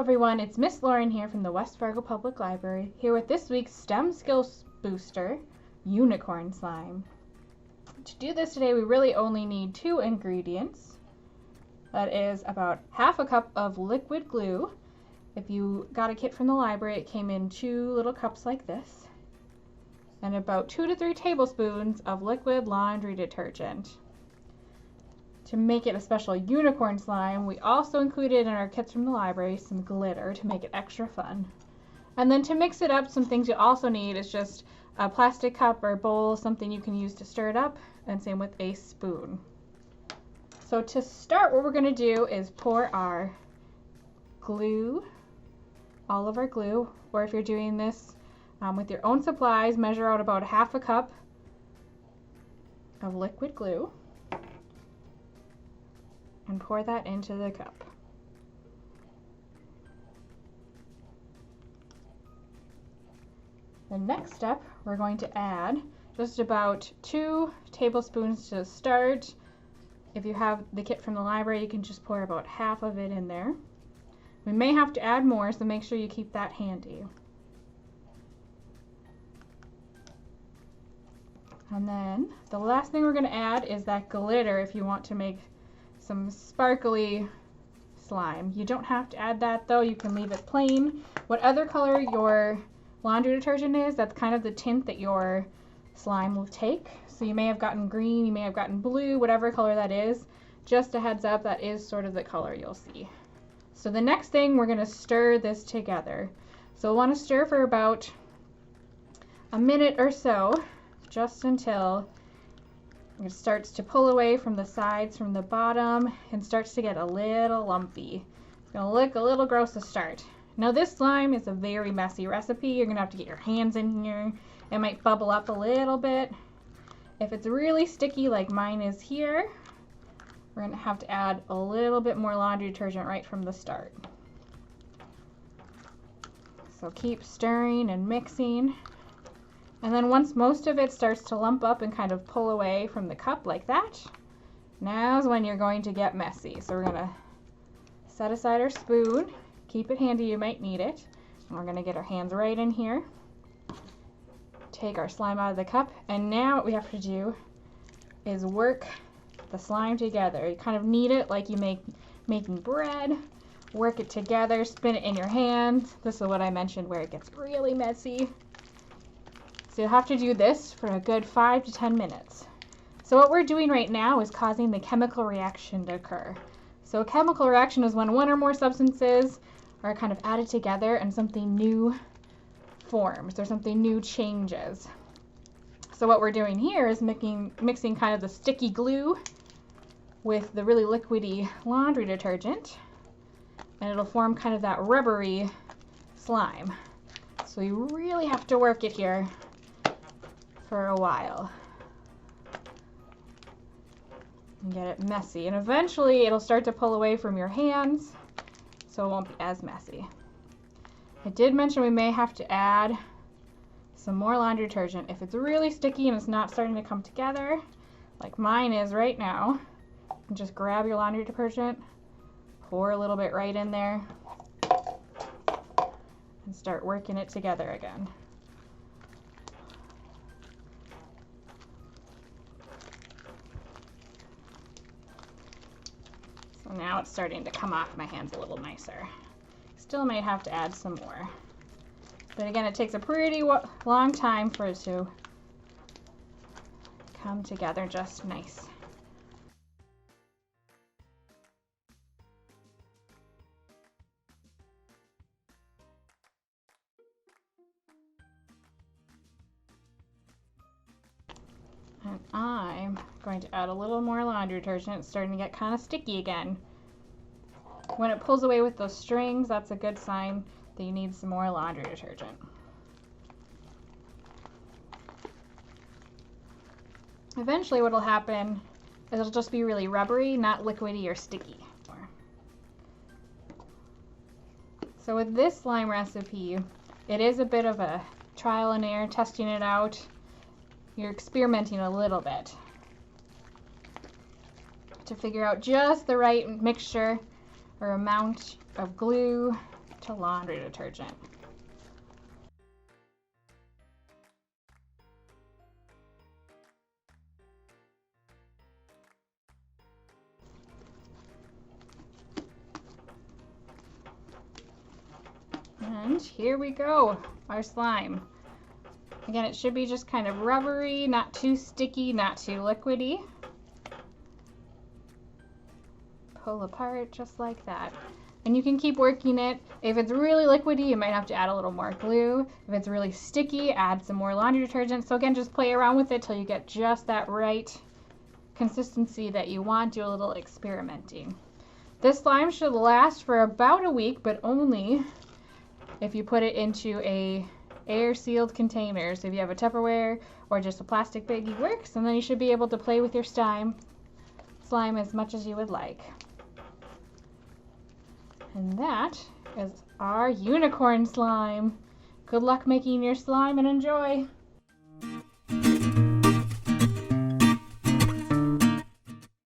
everyone, it's Miss Lauren here from the West Fargo Public Library, here with this week's STEM Skills Booster, Unicorn Slime. To do this today, we really only need 2 ingredients. That is about half a cup of liquid glue. If you got a kit from the library, it came in 2 little cups like this. And about 2 to 3 tablespoons of liquid laundry detergent. To make it a special unicorn slime, we also included in our kits from the library some glitter to make it extra fun. And then to mix it up, some things you also need is just a plastic cup or bowl, something you can use to stir it up, and same with a spoon. So to start, what we're going to do is pour our glue, all of our glue, or if you're doing this with your own supplies, measure out about half a cup of liquid glue. And pour that into the cup. The next step, we're going to add just about 2 tablespoons to start. If you have the kit from the library, you can just pour about half of it in there. We may have to add more, so make sure you keep that handy. And then the last thing we're going to add is that glitter if you want to make some sparkly slime. You don't have to add that though, you can leave it plain. Whatever color your laundry detergent is, that's kind of the tint that your slime will take. So you may have gotten green, you may have gotten blue, whatever color that is. Just a heads up, that is sort of the color you'll see. So the next thing, we're going to stir this together. So we'll want to stir for about a minute or so, just until it starts to pull away from the sides, from the bottom, and starts to get a little lumpy. It's going to look a little gross to start. Now this slime is a very messy recipe. You're going to have to get your hands in here. It might bubble up a little bit. If it's really sticky like mine is here, we're going to have to add a little bit more laundry detergent right from the start. So keep stirring and mixing. And then once most of it starts to lump up and kind of pull away from the cup like that, now's when you're going to get messy. So we're going to set aside our spoon, keep it handy, you might need it, and we're going to get our hands right in here, take our slime out of the cup, and now what we have to do is work the slime together. You kind of knead it like you making bread, work it together, spin it in your hands. This is what I mentioned where it gets really messy. So you'll have to do this for a good 5 to 10 minutes. So what we're doing right now is causing the chemical reaction to occur. So a chemical reaction is when one or more substances are kind of added together and something new forms or something new changes. So what we're doing here is mixing kind of the sticky glue with the really liquidy laundry detergent, and it'll form kind of that rubbery slime. So you really have to work it here for a while and get it messy, and eventually it'll start to pull away from your hands, so it won't be as messy. I did mention we may have to add some more laundry detergent if it's really sticky and it's not starting to come together like mine is right now. And just grab your laundry detergent, pour a little bit right in there, and start working it together again. So now it's starting to come off my hands a little nicer. Still might have to add some more. But again, it takes a pretty long time for it to come together just nice. And I'm going to add a little more laundry detergent. It's starting to get kind of sticky again. When it pulls away with those strings, that's a good sign that you need some more laundry detergent. Eventually what will happen is it'll just be really rubbery, not liquidy or sticky. So with this slime recipe, it is a bit of a trial and error, testing it out. You're experimenting a little bit to figure out just the right mixture or amount of glue, to laundry detergent. And here we go, our slime. Again, it should be just kind of rubbery, not too sticky, not too liquidy. Pull apart just like that. And you can keep working it. If it's really liquidy, you might have to add a little more glue. If it's really sticky, add some more laundry detergent. So again, just play around with it till you get just that right consistency that you want. Do a little experimenting. This slime should last for about a week, but only if you put it into a air-sealed container. So if you have a Tupperware or just a plastic baggie works, and then you should be able to play with your slime as much as you would like. And that is our unicorn slime. Good luck making your slime and enjoy!